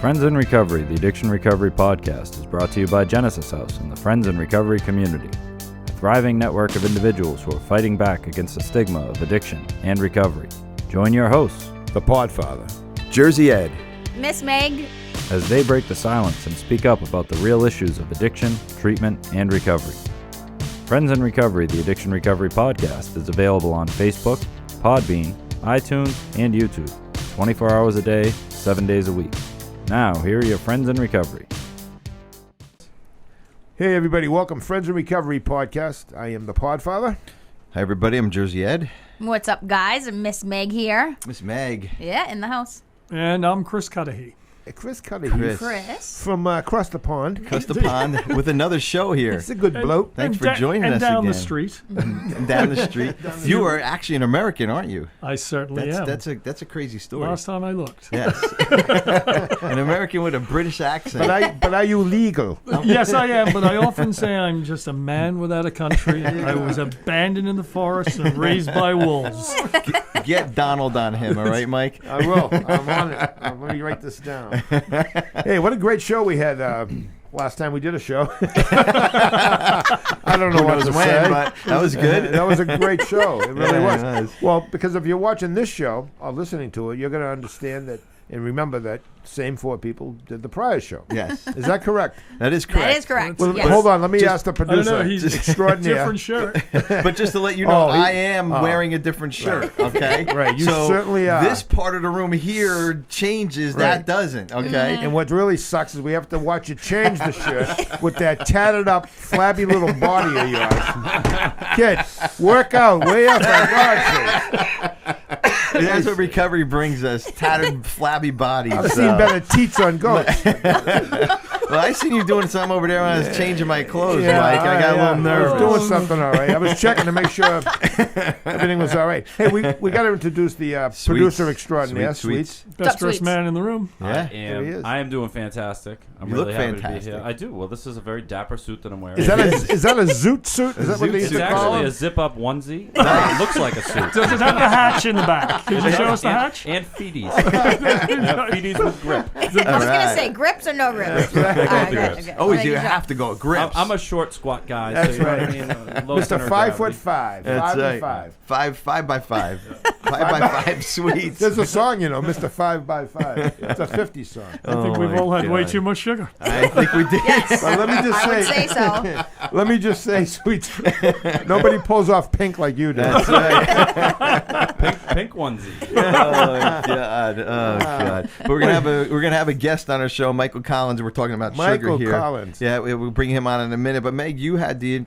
Friends in Recovery, the Addiction Recovery Podcast, is brought to you by Genesis House and the Friends in Recovery community, a thriving network of individuals who are fighting back against the stigma of addiction and recovery. Join your hosts, the Podfather, Jersey Ed, Miss Meg, as they break the silence and speak up about the real issues of addiction, treatment, and recovery. Friends in Recovery, the Addiction Recovery Podcast, is available on Facebook, Podbean, iTunes, and YouTube, 24 hours a day, 7 days a week. Now, here are your Friends in Recovery. Hey everybody, welcome Friends in Recovery Podcast. I am the Podfather. Hi everybody, I'm Jersey Ed. what's up, guys? Miss Meg here. Miss Meg. Yeah, in the house. And I'm Chris Cudahy. Chris Cudahy. Chris. From across the pond. Across the pond with another show here. It's a good bloke. Thanks for joining us and down again. the street. And down the street. You are actually an American, aren't you? I certainly am. That's a crazy story. Last time I looked. Yes. An American with a British accent. But are you legal? Yes, I am, but I often say I'm just a man without a country. I was abandoned in the forest and raised by wolves. Get Donald on him, all right, Mike? I will. I'm on it. Let me write this down. Hey, what a great show we had last time we did a show. I don't know what to say, but that was good. That was a great show. It really was. It was. Well, because if you're watching this show or listening to it, you're going to understand that and remember that same four people did the prior show. Yes. Is that correct? That is correct. That is correct. Well, yes. hold on. Let me ask the I don't producer. know, he's extraordinaire. different shirt. But just to let you know, Oh, I am wearing a different shirt, okay? Right, you so certainly are. This part of the room here changes, Right. that doesn't, okay? And what really sucks is we have to watch you change the shirt with that tatted up, flabby little body of yours. Kid, work out way up my God. That's what recovery brings us, tattered, flabby bodies. I've seen better teats on goats. Well, I seen you doing something over there when I was changing my clothes, Yeah, Mike. I got a little I nervous. was doing something all right. I was checking to make sure everything was all right. Hey, we got to introduce the producer extraordinaire, Sweets. Best Sweets. dressed man in the room. Yeah. There he is. I am doing fantastic. I'm You really look happy fantastic. to be here. I do. Well, this is a very dapper suit that I'm wearing. Is that a zoot suit? Is that what they used It's to call actually it? a zip-up onesie. It looks like a suit. Does it have the hatch in the back? Could you show us the hatch? And feeties. Feeties with grip. I was going to say grips or no grips. All right, grips. okay. Always Making you sure. have to go grips. I'm a short, squat guy. That's so you know right. what I mean? Low center Mr. of 5'5". gravity. That's 5'5". right. 5 by 5. 5 by 5 Sweets. There's a song, Mr. 5x5. It's a 50 song. I think we've all had way too much sugar. I think we did. Yes, But let me just I would say so. let me just say, Sweets, nobody pulls off pink like you do. That's right. Pink onesie. Oh God. Oh God. But we're gonna have a guest on our show, Michael Collins, and we're talking about Michael sugar here. Collins. Yeah, we'll bring him on in a minute. But Meg, you had the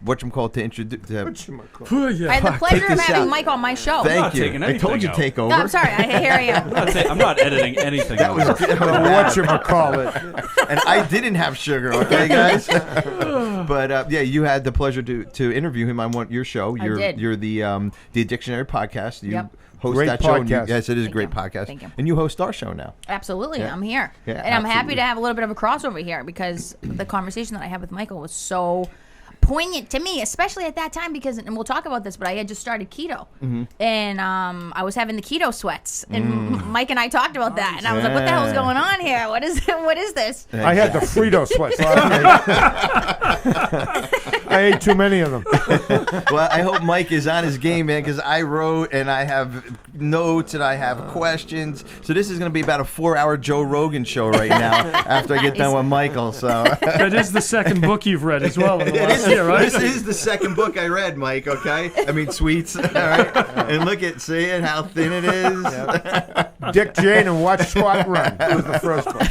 whatchamacallit to introduce. Oh, yeah. I had the pleasure of this having out. Mike on my show. Thank you. taking I told anything you out. take over. No, I'm sorry. Here I am. I'm not editing anything. That was Whatchamacallit. and I didn't have sugar, okay, guys? But yeah, you had the pleasure to interview him on your show. I did. You're the Addictionary podcast. You Yep. host Great that show. And podcast. yes, it is a Thank great you. podcast. Thank you. And you host our show now. Absolutely. Yeah. I'm here. Yeah, and I'm happy absolutely. to have a little bit of a crossover here because the conversation that I had with Michael was so poignant to me, especially at that time because, and we'll talk about this, but I had just started keto. And I was having the keto sweats. And Mike and I talked about that. And I was like, what the hell's going on here? What is this? I had the Frito sweats last night. I ate too many of them. Well, I hope Mike is on his game, man, because I wrote and I have notes and I have questions. So this is going to be about a 4-hour Joe Rogan show right now after I get done with Michael. So That is the second book you've read as well in the last year, right? This is the second book I read, Mike, okay? I mean, Sweets. All right? And look at, see it, how thin it is. Dick Jane and Watch Squat Run. That was the first book.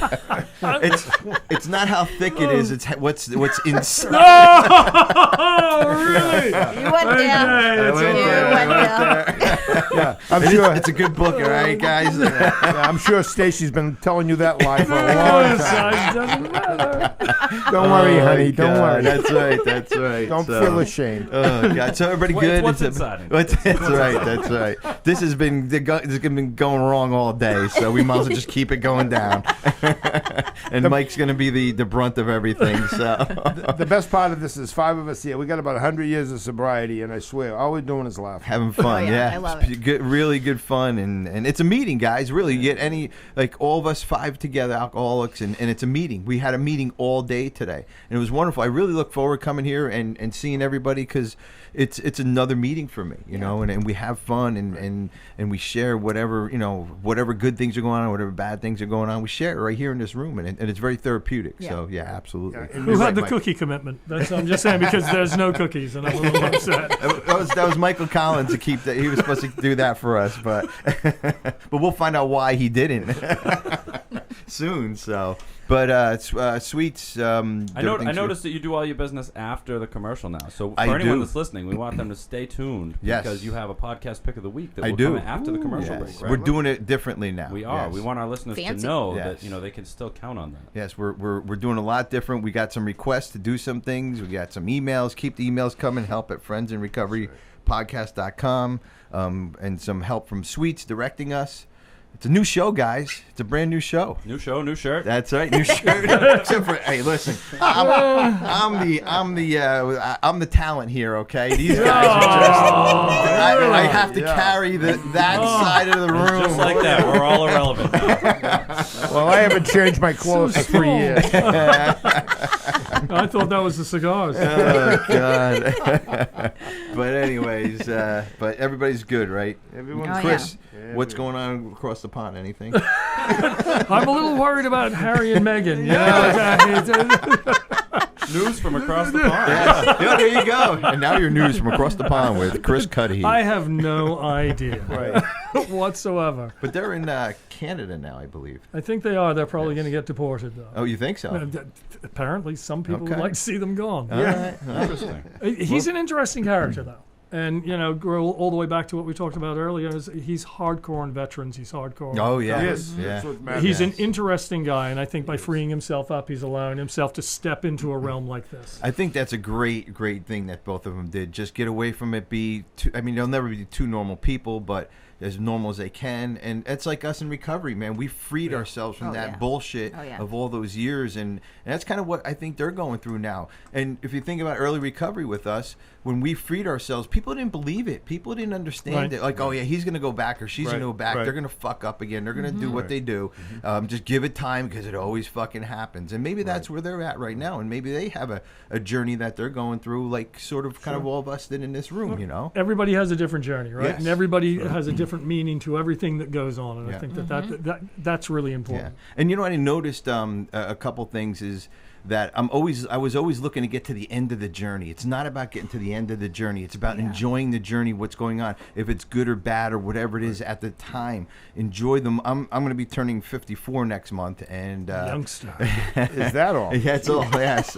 It's not how thick it is, it's what's inside. Oh, really? You went there. Okay, it's Yeah, I'm sure. It's a good book, all right, guys? Yeah, I'm sure Stacy's been telling you that lie for a long Oh, time. size doesn't matter. Don't worry, honey. Don't God, worry. That's right. That's right. Don't So- feel ashamed. Oh God! So everybody good? What's It's inside? That's right. That's right. This has been going wrong all day, so we might as well just keep it going down. And Mike's going to be the brunt of everything. So The best part of this is 5 of us here. We got about 100 years of sobriety, and I swear, all we're doing is laughing. having fun. yeah, I love it. Good, really good fun, and it's a meeting, guys. Really, you get all of us 5 together, alcoholics, and it's a meeting. We had a meeting all day today, and it was wonderful. I really look forward to coming here and seeing everybody, because it's another meeting for me, you know, and we have fun and we share whatever good things are going on, whatever bad things are going on. We share it right here in this room, and it's very therapeutic. Yeah. So yeah, absolutely. Yeah, Who had the cookie commitment? I'm just saying, because there's no cookies, and I'm a little upset. That was Michael Collins to keep that. He was supposed to do that for us, but we'll find out why he didn't soon. So, but Sweets. I noticed that you do all your business after the commercial now. So for I anyone do. that's listening, we want them to stay tuned Yes. because you have a podcast pick of the week that I will do. come after the commercial Yes. break. Right? We're doing it differently now. We are. Yes. We want our listeners Fancy. to know Yes. that they can still count on that. Yes, we're doing a lot different. We got some requests to do some things. We got some emails. Keep the emails coming. Help at friendsinrecoverypodcast.com, and some help from Sweets directing us. It's a new show, guys. It's a brand new show. New show, new shirt. That's right, new shirt. Except for, hey, listen, I'm the talent here. Okay, these guys are just. I have to carry that side of the room. Just like that, we're all irrelevant now. Well, I haven't changed my clothes for 3 years. I thought that was the cigars. Oh God. But anyways, but everybody's good, right? Everyone's Oh, Chris, what's going on across the pond? Anything? I'm a little worried about Harry and Meghan. News from across the pond. Yeah, there you go. And now your news from across the pond with Chris Cuddy. I have no idea Right. whatsoever. But they're in Canada now, I believe. I think they are. They're probably going to get deported, though. Oh, you think so? Apparently, some people would Okay. like to see them gone. All right. Interesting. He's an interesting character, though. And, go all the way back to what we talked about earlier. He's hardcore on veterans. He's hardcore. Oh, yeah. Yes, Yeah. that's what matters. He's an interesting guy, and I think by freeing himself up, he's allowing himself to step into a realm like this. I think that's a great thing that both of them did. Just get away from it. They'll never be two normal people, but as normal as they can. And it's like us in recovery, man. We freed ourselves from that bullshit of all those years. And that's kind of what I think they're going through now. And if you think about early recovery with us, when we freed ourselves, people didn't believe it. People didn't understand it. Like, oh, yeah, he's going to go back or she's going to go back. Right. They're going to fuck up again. They're going to do what they do. Just give it time because it always fucking happens. And maybe that's where they're at right now. And maybe they have a journey that they're going through, like sort of kind of all of us did in this room, Everybody has a different journey, right? Yes. And everybody has a different meaning to everything that goes on. And I think that's really important. Yeah. And I noticed a couple things is that I was always looking to get to the end of the journey. It's not about getting to the end of the journey. It's about enjoying the journey, what's going on. If it's good or bad or whatever it is at the time, enjoy them. I'm going to be turning 54 next month, and Youngster. Is that all? yeah, it's all yes.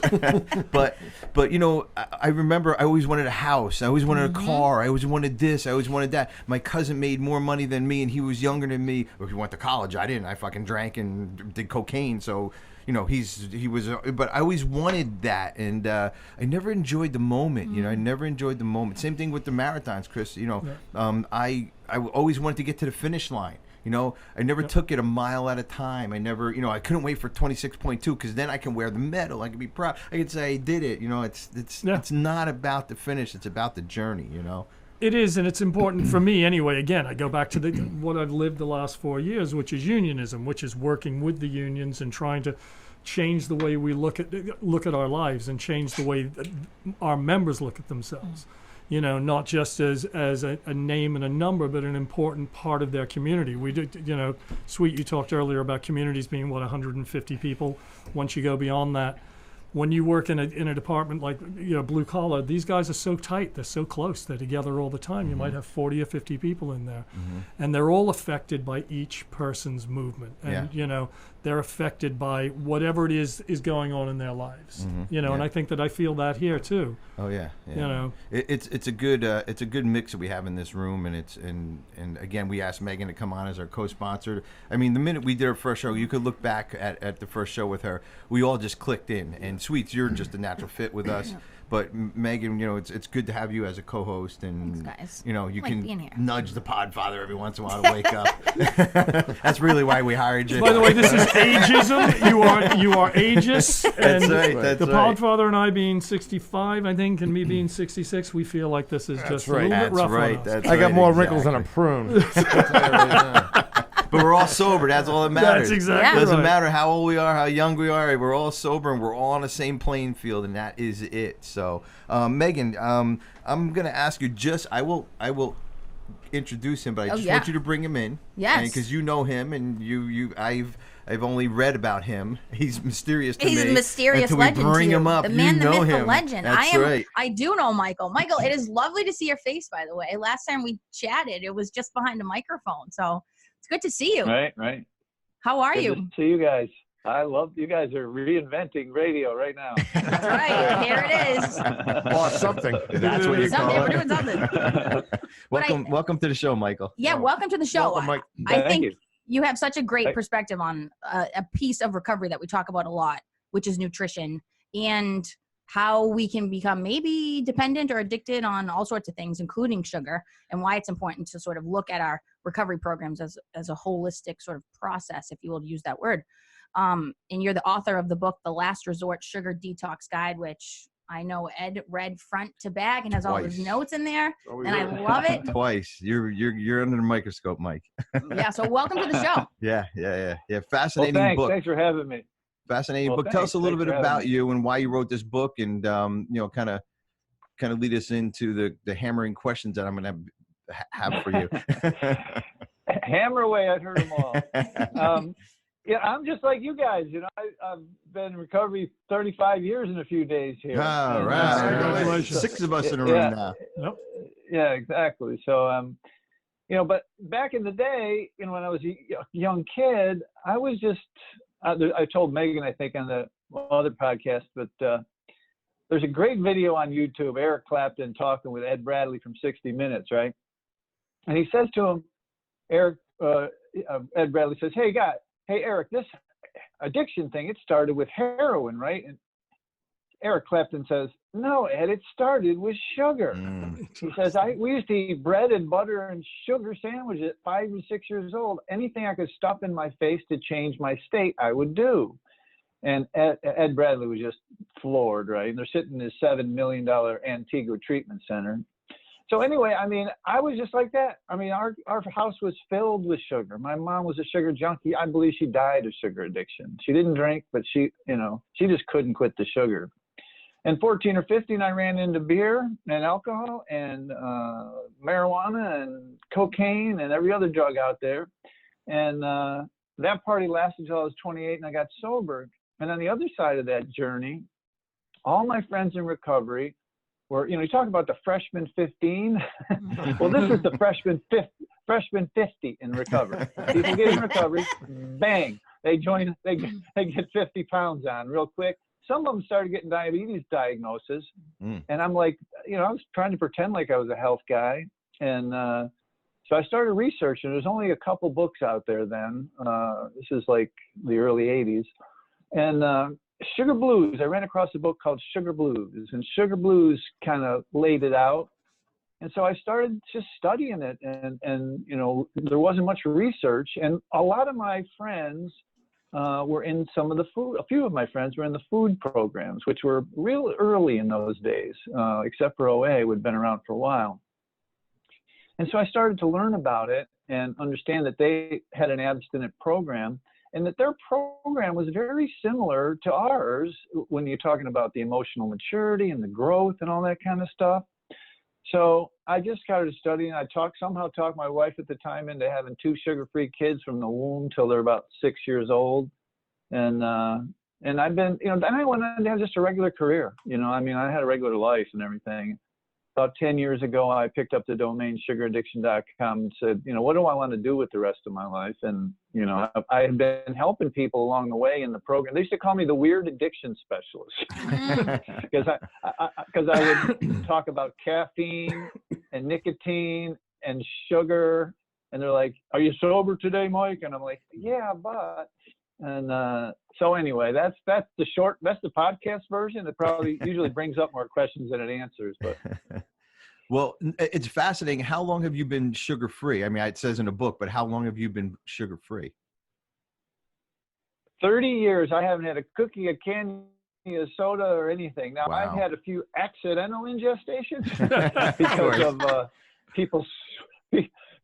but I remember I always wanted a house. I always wanted a car. I always wanted this. I always wanted that. My cousin made more money than me, and he was younger than me. Well, he went to college. I didn't. I fucking drank and did cocaine. So. He was, but I always wanted that, and I never enjoyed the moment. I never enjoyed the moment. Same thing with the marathons, Chris. I always wanted to get to the finish line. I never took it a mile at a time. I never, I couldn't wait for 26.2 because then I can wear the medal. I can be proud. I can say I did it. It's not about the finish. It's about the journey. It is, and it's important for me anyway. Again, I go back to what I've lived the last 4 years, which is unionism, which is working with the unions and trying to change the way we look at our lives and change the way that our members look at themselves. Not just as a name and a number, but an important part of their community. We do, Sweet, you talked earlier about communities being 150 people. Once you go beyond that, when you work in a department like blue collar, these guys are so tight, they're so close, they're together all the time. You might have 40 or 50 people in there, and they're all affected by each person's movement, and they're affected by whatever it is going on in their lives. And I think that I feel that here too. Oh yeah. It's a good mix that we have in this room, and again we asked Megan to come on as our co-sponsor. I mean, the minute we did our first show, you could look back at the first show with her. We all just clicked in, and Sweets, you're just a natural fit with us. But Megan, it's good to have you as a co-host, and Thanks, guys. you like can being here. nudge the Podfather every once in a while to wake up. That's really why we hired you. By the way, this is ageism. You are ageist. That's And right. That's the right. Podfather and I being 65, I think, and me being 66, we feel like this is just a right. little bit That's rough right. on us. That's I got right, more wrinkles than a exactly. prune. But we're all sober. That's all that matters. That's exactly It doesn't right. matter how old we are, how young we are. We're all sober, and we're all on the same playing field, and that is it. So, Megan, I'm gonna ask you. I will introduce him, but I just want you to bring him in. Yes. Because you know him, and I've only read about him. He's mysterious to me. He's a mysterious Until legend we bring to you. him up. The man, you the know myth, him. the legend. That's right. I do know Michael. Michael, it is lovely to see your face, by the way. Last time we chatted, it was just behind a microphone. So it's good to see you. Right. How are Good you? to see you guys. I love you guys are reinventing radio right now. That's right. Here it is. Or something. That's what you Something. call We're it. doing something. Welcome to the show, Michael. Yeah, welcome to the show. Welcome, Mike. I Thank think you. you have such a great Hey. perspective on a piece of recovery that we talk about a lot, which is nutrition and how we can become maybe dependent or addicted on all sorts of things, including sugar, and why it's important to sort of look at our recovery programs as a holistic sort of process, if you will use that word. And you're the author of the book, The Last Resort Sugar Detox Guide, which I know Ed read front to back and has all his Twice. notes in there, and I love it. Twice. You're under the microscope, Mike. Yeah, so welcome to the show. Yeah. Well, Fascinating book. thanks for having me. Fascinating Well, book. Tell us a little thanks bit for having about me. you and why you wrote this book, and kind of lead us into the hammering questions that I'm going to have for you. Hammer away, I've heard them all. Yeah, I'm just like you guys. I've been in recovery 35 years in a few days here. All And, right. Congratulations. 6 of us in a room Yeah. now. Yep. Yeah, exactly. So, but back in the day, when I was a young kid, I was just, I told Megan, I think, on the other podcast, but there's a great video on YouTube, Eric Clapton talking with Ed Bradley from 60 Minutes, right? And he says to him, Ed Bradley says, hey, Eric, this addiction thing, it started with heroin, right? And Eric Clapton says, no, Ed, it started with sugar. He says, we used to eat bread and butter and sugar sandwiches at 5 and 6 years old. Anything I could stuff in my face to change my state, I would do. And Ed Bradley was just floored, right? And they're sitting in his $7 million Antigua treatment center. So anyway, I was just like that. Our house was filled with sugar. My mom was a sugar junkie. I believe she died of sugar addiction. She didn't drink, but she just couldn't quit the sugar. And 14 or 15, I ran into beer and alcohol and marijuana and cocaine and every other drug out there. And that party lasted until I was 28 and I got sober. And on the other side of that journey, all my friends in recovery were, you talk about the freshman 15. Well, this is the freshman 50 in recovery. People get in recovery, bang, they get 50 pounds on real quick. Some of them started getting diabetes diagnoses. And I'm like, I was trying to pretend like I was a health guy. And so I started researching. There's only a couple books out there then. This is like the early 80s. And Sugar Blues, I ran across a book called Sugar Blues, and Sugar Blues kind of laid it out. And so I started just studying it, and there wasn't much research. And a lot of my friends were in some of the food, a few of my friends were in the food programs, which were real early in those days, except for OA, would have been around for a while. And so I started to learn about it and understand that they had an abstinent program, and that their program was very similar to ours when you're talking about the emotional maturity and the growth and all that kind of stuff. So I just started studying. I somehow talked my wife at the time into having 2 sugar-free kids from the womb till they're about 6 years old. And I've been, then I went on to have just a regular career. I had a regular life and everything. About 10 years ago, I picked up the domain sugaraddiction.com and said, what do I want to do with the rest of my life? And, I had been helping people along the way in the program. They used to call me the weird addiction specialist because I would talk about caffeine and nicotine and sugar. And they're like, are you sober today, Mike? And I'm like, yeah, but. And so anyway, that's the podcast version. It probably usually brings up more questions than it answers, but. Well, it's fascinating. How long have you been sugar-free? I mean, it says in a book, but how long have you been sugar-free? 30 years. I haven't had a cookie, a candy, a soda, or anything. Now, Wow. I've had a few accidental ingestations because of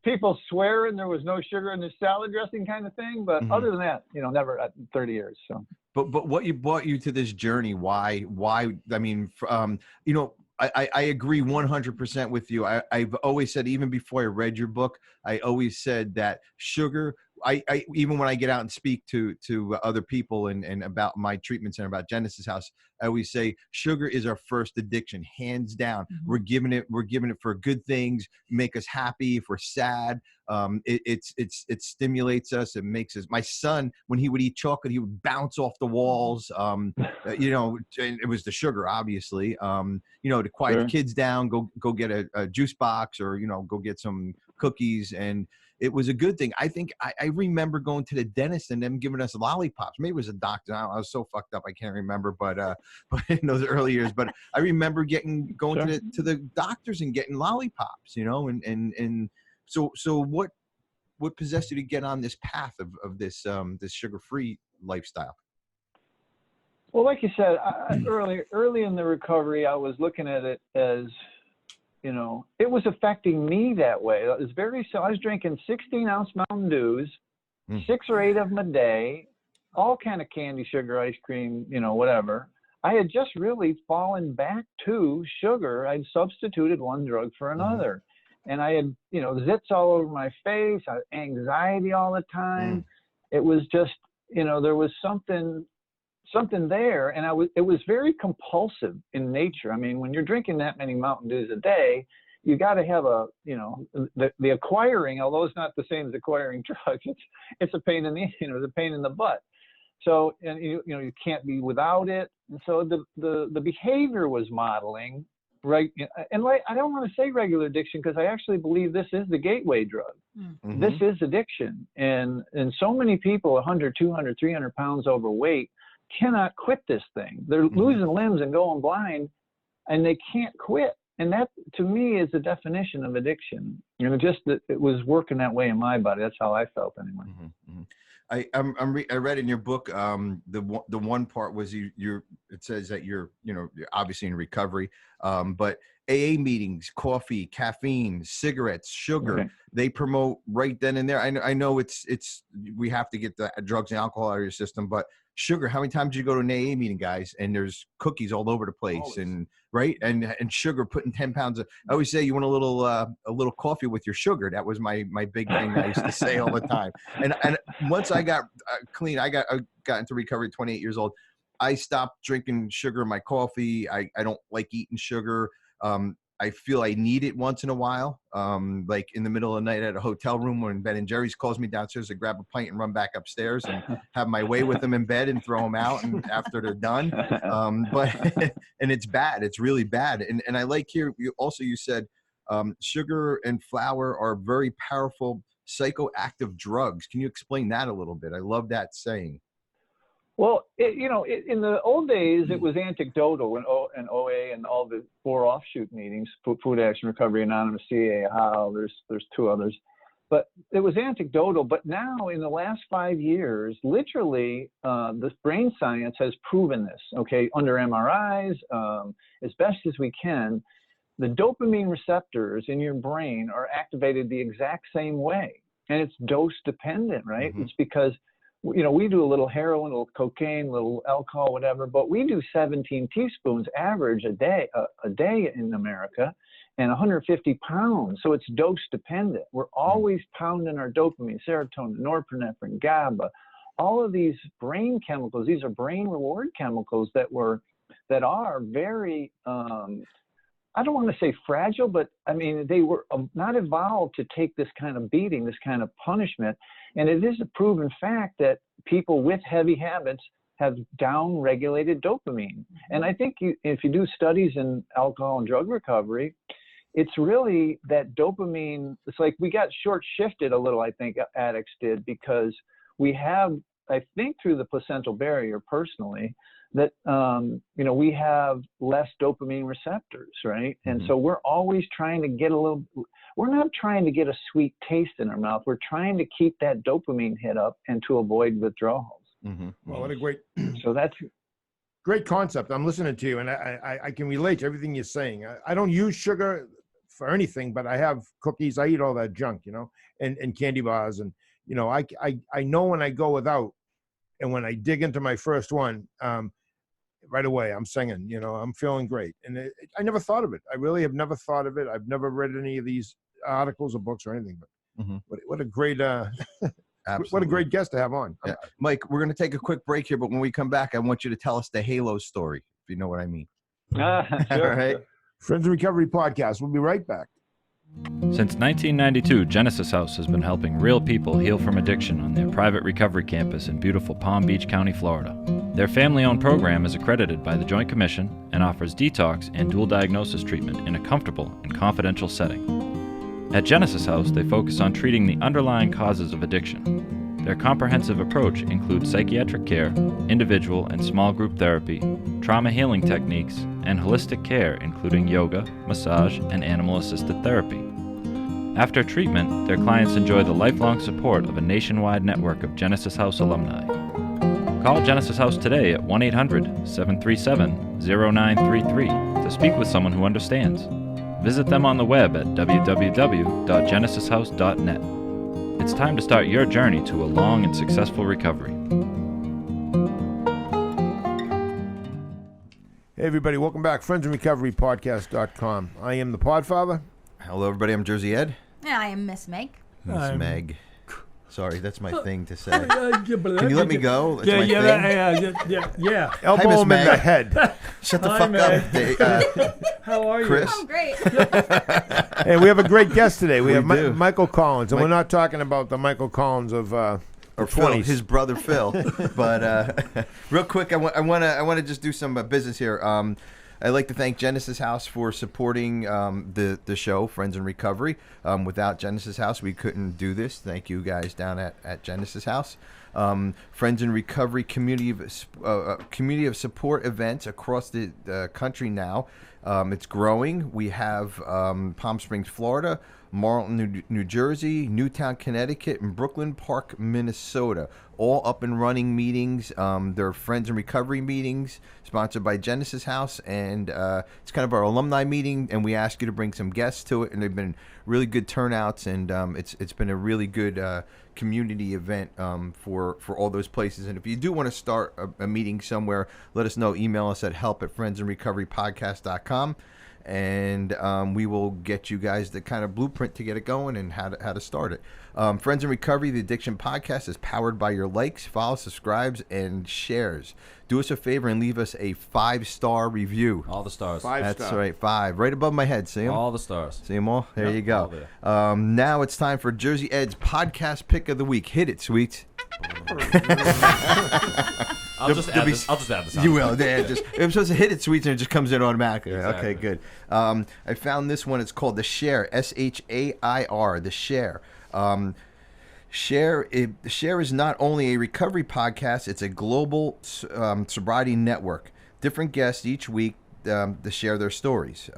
people swearing there was no sugar in the salad dressing kind of thing. But other than that, never at 30 years. So. But what brought you to this journey? Why? I mean, I agree 100% with you. I've always said, even before I read your book, I always said that sugar, I even when I get out and speak to other people and about my treatment center, about Genesis House, I always say sugar is our first addiction, hands down. Mm-hmm. We're giving it for good things, make us happy. If we're sad, it stimulates us. It makes us. My son, when he would eat chocolate, he would bounce off the walls. And it was the sugar, obviously. To quiet the kids down, go get a juice box, or go get some cookies, and it was a good thing. I think I remember going to the dentist and them giving us lollipops. Maybe it was a doctor. I was so fucked up I can't remember, but in those early years. But I remember going to the doctors and getting lollipops, and so what possessed you to get on this path of this sugar-free lifestyle? Well, like you said, early in the recovery, I was looking at it as, it was affecting me that way. It was I was drinking 16-ounce Mountain Dews, 6 or 8 of them a day, all kind of candy, sugar, ice cream, whatever. I had just really fallen back to sugar. I'd substituted one drug for another. And I had, zits all over my face, anxiety all the time. It was just, there was something there, and it was very compulsive in nature. I mean, when you're drinking that many Mountain Dews a day, you got to have the acquiring, although it's not the same as acquiring drugs, it's a pain in the butt. So, and you can't be without it. And so the behavior was modeling, right? And I don't want to say regular addiction, because I actually believe this is the gateway drug. Mm-hmm. This is addiction. And so many people, 100, 200, 300 pounds overweight, cannot quit this thing. They're losing limbs and going blind, and they can't quit. And that, to me, is the definition of addiction. Just that it was working that way in my body. That's how I felt anyway. I read in your book, the one part was it says that you're obviously in recovery, but AA meetings, coffee, caffeine, cigarettes, sugar, they promote right then and there. I know we have to get the drugs and alcohol out of your system, but sugar, how many times do you go to an AA meeting, guys, and there's cookies all over the place? Always. And right, and sugar, putting 10 pounds of, I always say, you want a little coffee with your sugar. That was my big thing I used to say all the time. And once I got clean, I got into recovery at 28 years old. I stopped drinking sugar in my coffee. I don't like eating sugar. I feel I need it once in a while, like in the middle of the night at a hotel room when Ben and Jerry's calls me downstairs to grab a pint and run back upstairs and have my way with them in bed and throw them out and after they're done. But and it's bad. It's really bad. And I like here, you said sugar and flour are very powerful psychoactive drugs. Can you explain that a little bit? I love that saying. Well, in the old days, it was anecdotal in OA and all the 4 offshoot meetings, Food Action Recovery Anonymous, CAA, there's 2 others. But it was anecdotal. But now, in the last 5 years, literally, the brain science has proven this, under MRIs, as best as we can, the dopamine receptors in your brain are activated the exact same way. And it's dose dependent, right? It's because we do a little heroin, a little cocaine, a little alcohol, whatever, but we do 17 teaspoons average a day in America, and 150 pounds. So it's dose dependent. We're always pounding our dopamine, serotonin, norepinephrine, GABA, all of these brain chemicals. These are brain reward chemicals that are very, I don't want to say fragile, but I mean, they were not evolved to take this kind of beating, this kind of punishment. And it is a proven fact that people with heavy habits have down-regulated dopamine. And I think if you do studies in alcohol and drug recovery, it's really that dopamine. It's like we got short-shifted a little, I think addicts did, because we have I think through the placental barrier personally, that we have less dopamine receptors, right? And so we're always trying to get we're not trying to get a sweet taste in our mouth. We're trying to keep that dopamine hit up and to avoid withdrawals. Well, what a great So that's great concept. I'm listening to you, and I can relate to everything you're saying. I don't use sugar for anything, but I have cookies. I eat all that junk, and candy bars, and I know when I go without, and when I dig into my first one, right away I'm singing. I'm feeling great, and I never thought of it. I really have never thought of it. I've never read any of these articles or books or anything. But what a great what a great guest to have on. Yeah. Mike, we're going to take a quick break here, but when we come back, I want you to tell us the Halo story, if you know what I mean. sure, All right. sure. Friends in Recovery podcast. We'll be right back. Since 1992, Genesis House has been helping real people heal from addiction on their private recovery campus in beautiful Palm Beach County, Florida. Their family-owned program is accredited by the Joint Commission and offers detox and dual diagnosis treatment in a comfortable and confidential setting. At Genesis House, they focus on treating the underlying causes of addiction. Their comprehensive approach includes psychiatric care, individual and small group therapy, trauma healing techniques, and holistic care including yoga, massage, and animal-assisted therapy. After treatment, their clients enjoy the lifelong support of a nationwide network of Genesis House alumni. Call Genesis House today at 1-800-737-0933 to speak with someone who understands. Visit them on the web at www.genesishouse.net. It's time to start your journey to a long and successful recovery. Hey, everybody. Welcome back. Friends in Recovery podcast.com. I am the Podfather. Hello, everybody. I'm Jersey Ed. Yeah, I am Miss Meg. Miss Meg. Sorry, that's my thing to say. Can you let me go? That's my thing. Yeah. Elbow Miss him in Meg. the head. Shut the Hi, fuck Meg. up, How are you? Chris. I'm great. Hey, we have a great guest today. We have do. Michael Collins, and we're not talking about the Michael Collins of the Or Phil, 20s. his brother Phil. But real quick, I want to just do some business here. I'd like to thank Genesis House for supporting the show, Friends in Recovery. Without Genesis House, we couldn't do this. Thank you guys down at Genesis House. Friends in Recovery community of support events across the country now. It's growing. We have Palm Springs, Florida, Marlton, New Jersey, Newtown, Connecticut, and Brooklyn Park, Minnesota. All up and running meetings. They're Friends in Recovery meetings sponsored by Genesis House, and it's kind of our alumni meeting, and we ask you to bring some guests to it, and they've been really good turnouts, and it's been a really good community event for all those places. And if you do want to start a meeting somewhere, let us know. Email us at help@friendsinrecoverypodcast.com. And we will get you guys the kind of blueprint to get it going and how to start it. Friends in Recovery, the Addiction Podcast, is powered by your likes, follows, subscribes, and shares. Do us a favor and leave us a 5-star review. All the stars. That's right, 5. Right above my head. See them? All the stars. See them all? There Yep, you go. all there. Now it's time for Jersey Ed's podcast pick of the week. Hit it, Sweets. I'll just add this on. You will. Yeah, I'm supposed to hit it, Sweets, and it just comes in automatically. Exactly. Okay, good. I found this one. It's called the Shair, Shair, the Shair. Shair is not only a recovery podcast; it's a global sobriety network. Different guests each week to share their stories.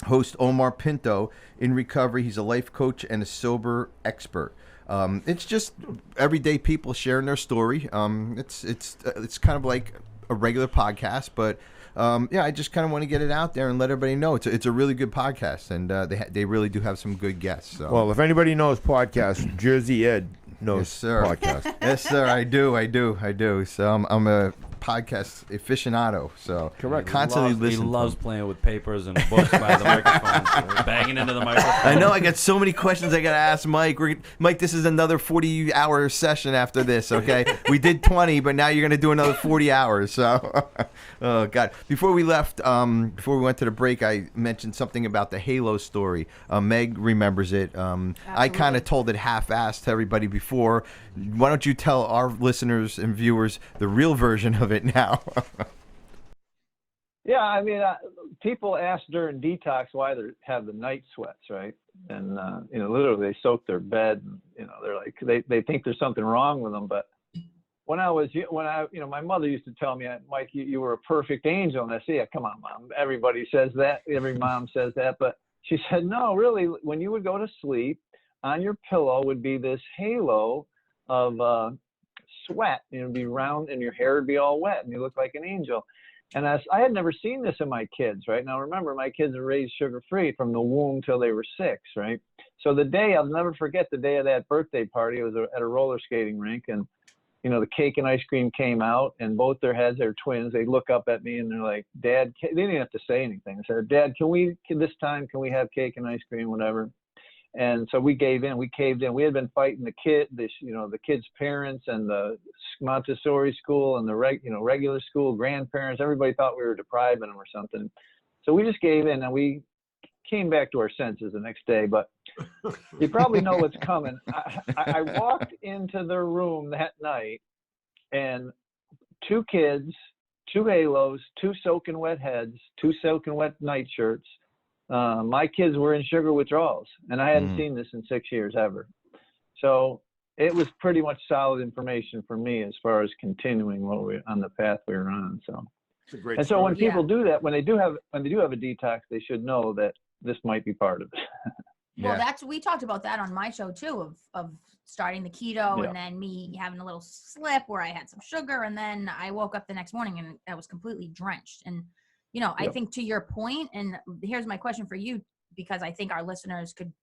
Host Omar Pinto in recovery. He's a life coach and a sober expert. It's just everyday people sharing their story. It's kind of like a regular podcast, but I just kind of want to get it out there and let everybody know it's a really good podcast, and they really do have some good guests. So. Well, if anybody knows podcasts, Jersey Ed knows Yes, sir. podcasts. Yes, sir, I do. So I'm a podcast aficionado. So Correct. Constantly He listen. loves playing with papers and books by the microphone, banging into the microphone. I know. I got so many questions I got to ask Mike. Mike, this is another 40-hour session after this, okay? We did 20, but now you're going to do another 40 hours. So, oh, God. Before we left, before we went to the break, I mentioned something about the Halo story. Meg remembers it. I kind of told it half-assed to everybody before. Why don't you tell our listeners and viewers the real version of it now? Yeah, I mean, people ask during detox why they have the night sweats, right? And literally they soak their bed. And, they're like they think there's something wrong with them, but when my mother used to tell me, Mike, you were a perfect angel. And I said, yeah, come on, Mom. Everybody says that. Every mom says that. But she said, no, really, when you would go to sleep, on your pillow would be this halo of sweat. It would be round and your hair would be all wet and you look like an angel. And I had never seen this in my kids, right? Now, remember, my kids are raised sugar-free from the womb till they were 6, right? So I'll never forget the day of that birthday party. It was at a roller skating rink, and, the cake and ice cream came out, and both their heads, they're twins. They look up at me, and they're like, Dad, they didn't have to say anything. They said, Dad, can we have cake and ice cream, whatever? And so we gave in. We caved in. We had been fighting the kids' parents and the Montessori school and the regular school grandparents. Everybody thought we were depriving them or something. So we just gave in, and we came back to our senses the next day. But you probably know what's coming. I walked into the room that night, and 2 kids, 2 halos, 2 soaking wet heads, 2 soaking wet nightshirts. My kids were in sugar withdrawals, and I hadn't seen this in 6 years ever. So it was pretty much solid information for me as far as continuing on the path we were on. So, it's a great and so story. when people do that, when they do have a detox, they should know that this might be part of it. Well, we talked about that on my show too, of starting the keto and then me having a little slip where I had some sugar, and then I woke up the next morning and I was completely drenched. And I think to your point, and here's my question for you, because I think our listeners could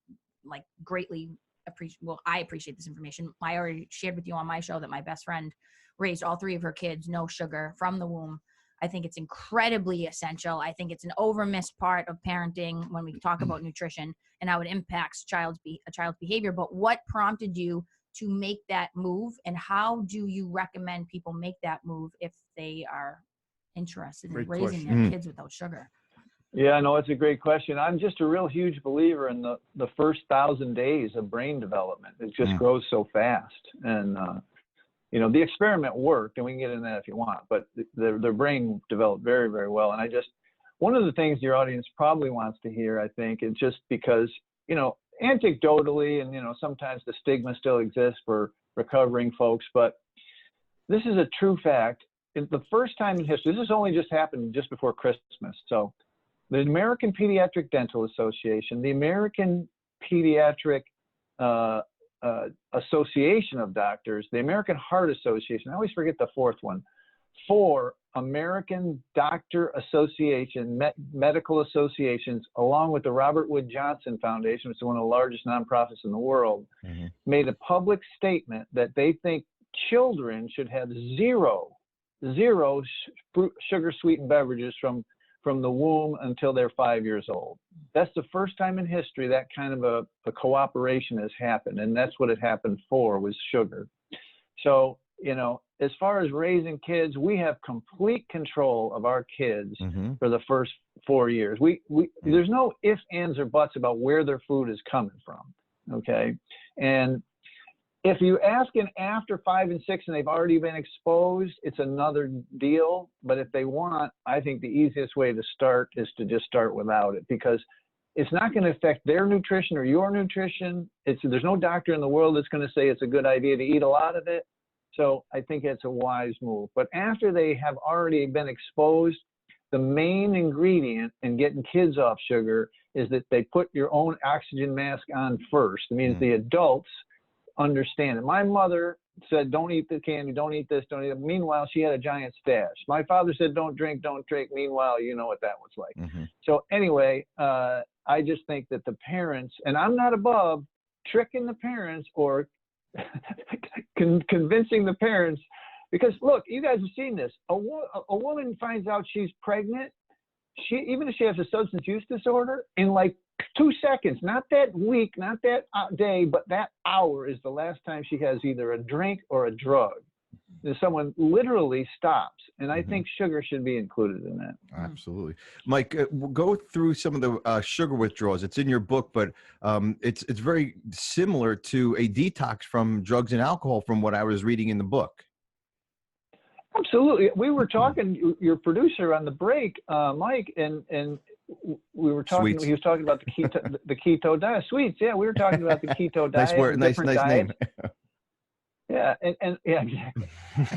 greatly appreciate, I appreciate this information. I already shared with you on my show that my best friend raised all 3 of her kids, no sugar from the womb. I think it's incredibly essential. I think it's an overmissed part of parenting when we talk about nutrition and how it impacts a child's behavior. But what prompted you to make that move, and how do you recommend people make that move if they are interested in raising their kids without sugar? Yeah, no, it's a great question. I'm just a real huge believer in the first 1,000 days of brain development. It just grows so fast. And, the experiment worked, and we can get into that if you want, but their brain developed very, very well. And one of the things your audience probably wants to hear, I think, is just because, anecdotally, and, sometimes the stigma still exists for recovering folks, but this is a true fact. It's the first time in history, this has only just happened just before Christmas. So the American Pediatric Dental Association, the American Pediatric Association of Doctors, the American Heart Association, I always forget the 4th one, 4 American Doctor Association, medical associations, along with the Robert Wood Johnson Foundation, which is one of the largest nonprofits in the world, made a public statement that they think children should have zero sugar sweetened beverages from the womb until they're 5 years old. That's the first time in history that kind of a cooperation has happened, and that's what it happened for, was sugar. So, as far as raising kids, we have complete control of our kids for the first 4 years. There's no ifs, ands, or buts about where their food is coming from, okay? And if you ask an after 5 and 6 and they've already been exposed, it's another deal. But if they want, I think the easiest way to start is to just start without it, because it's not going to affect their nutrition or your nutrition. There's no doctor in the world that's going to say it's a good idea to eat a lot of it. So I think it's a wise move. But after they have already been exposed, the main ingredient in getting kids off sugar is that they put your own oxygen mask on first. It means the adults understand it. My mother said, don't eat the candy, don't eat this, don't eat it. Meanwhile, she had a giant stash. My father said, don't drink. Meanwhile, you know what that was like. So anyway, I just think that the parents, and I'm not above tricking the parents or convincing the parents, because look, you guys have seen this. A woman finds out she's pregnant, even if she has a substance use disorder, in like 2 seconds, not that week, not that day, but that hour is the last time she has either a drink or a drug. Someone literally stops. And I think sugar should be included in that. Absolutely. Mike, we'll go through some of the sugar withdrawals. It's in your book, but it's very similar to a detox from drugs and alcohol from what I was reading in the book. Absolutely. We were talking, your producer on the break, Mike, and we were talking, Sweets. he was talking about the keto diet. Sweets, yeah, we were talking about the keto diet. Nice word, nice name. Yeah, and yeah, exactly.